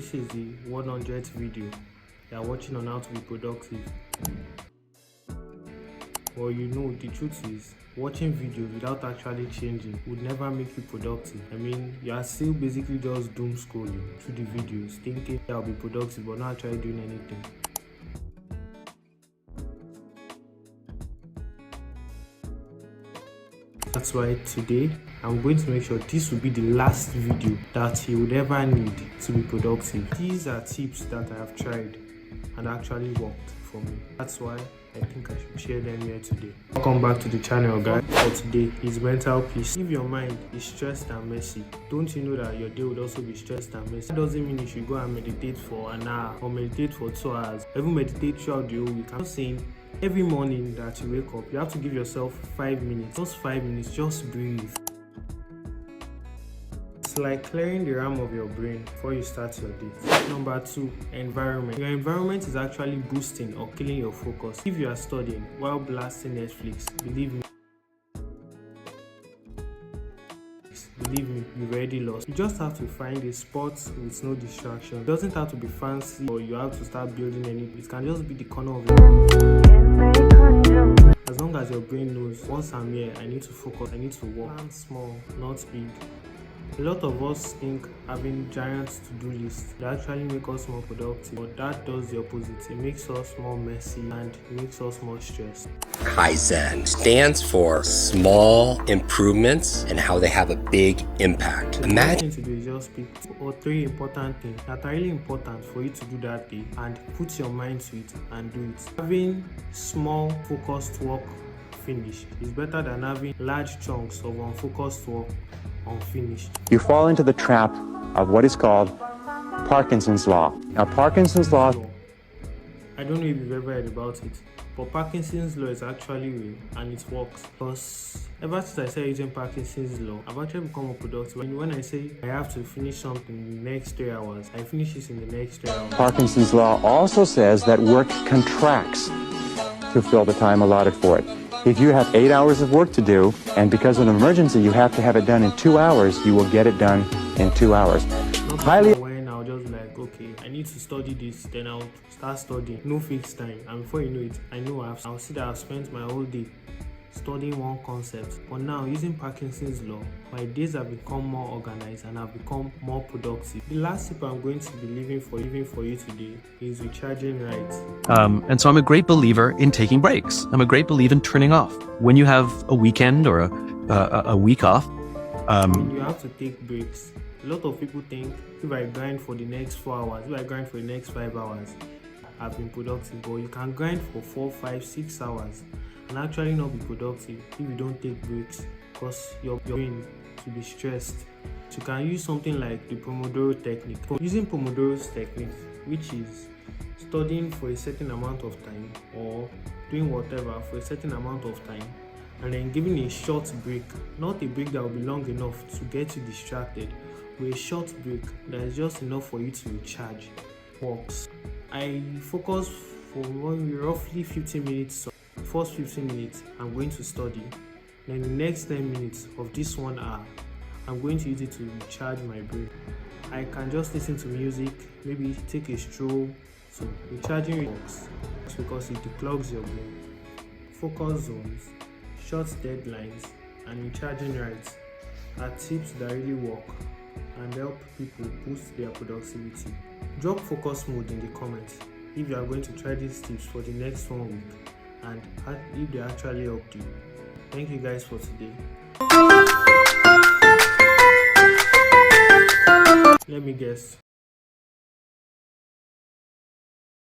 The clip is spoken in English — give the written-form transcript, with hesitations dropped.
this is the 100th video you are watching on how to be productive. Well, you know, the truth is, watching videos without actually changing would never make you productive. I mean, you are still basically just doom scrolling through the videos, thinking I'll be productive but not actually doing anything. That's why today I'm going to make sure this will be the last video that you would ever need to be productive. These are tips that I have tried and actually worked for me. That's why I think I should share them here today. Welcome back to the channel, guys. For today is mental peace. If your mind is stressed and messy, don't you know that your day would also be stressed and messy? That doesn't mean you should go and meditate for an hour or meditate for 2 hours, or even meditate throughout the whole week. I'm not saying every morning that you wake up, you have to give yourself 5 minutes. Just 5 minutes, just breathe. It's like clearing the RAM of your brain before you start your day. Number 2, environment. Your environment is actually boosting or killing your focus. If you are studying while blasting Netflix, believe me, you've already lost. You just have to find a spot with no distraction. It doesn't have to be fancy or you have to start building anything. It can just be the corner of your. As long as your brain knows, once I'm here, I need to focus, I need to work. Plan small, not big. A lot of us think having giant to-do lists that actually make us more productive, but that does the opposite. It makes us more messy and makes us more stressed. Kaizen stands for small improvements and how they have a big impact. Imagine to do is just pick 2 or 3 important things that are really important for you to do that day and put your mind to it and do it. Having small focused work finished is better than having large chunks of unfocused work unfinished. You fall into the trap of what is called Parkinson's law. Now, Parkinson's law, I don't know if you've ever heard about it, but Parkinson's law is actually real and it works. Because ever since I started using Parkinson's law, I've actually become more productive. When I say I have to finish something in the next 3 hours, I finish it in the next 3 hours. Parkinson's law also says that work contracts to fill the time allotted for it. If you have 8 hours of work to do, and because of an emergency you have to have it done in 2 hours, you will get it done in 2 hours. When I'll just like, okay, I need to study this, then I'll start studying. No fixed time, and before you know it, I know I'll see that I've spent my whole day studying one concept. But now, using Parkinson's law, my days have become more organized and I've become more productive. The last tip I'm going to be leaving for you today is recharging right. And so I'm a great believer in taking breaks. I'm a great believer in turning off. When you have a weekend or a week off. You have to take breaks. A lot of people think if I grind for the next 4 hours, if I grind for the next 5 hours, I've been productive. But you can grind for 4, 5, 6 hours and actually not be productive if you don't take breaks, because your brain to be stressed. So you can use something like the Pomodoro technique. Using Pomodoro's technique, which is studying for a certain amount of time or doing whatever for a certain amount of time and then giving a short break, not a break that will be long enough to get you distracted, but a short break that is just enough for you to recharge, works. I focus for roughly 15 minutes. First 15 minutes I'm going to study, then the next 10 minutes of this 1 hour I'm going to use it to recharge my brain. I can just listen to music, maybe take a stroll. So recharging works because it declogs your brain. Focus zones, short deadlines, and recharging right are tips that really work and help people boost their productivity. Drop focus mode in the comments if you are going to try these tips for the next 1 week and if they actually helped you. Thank you guys for today. Let me guess,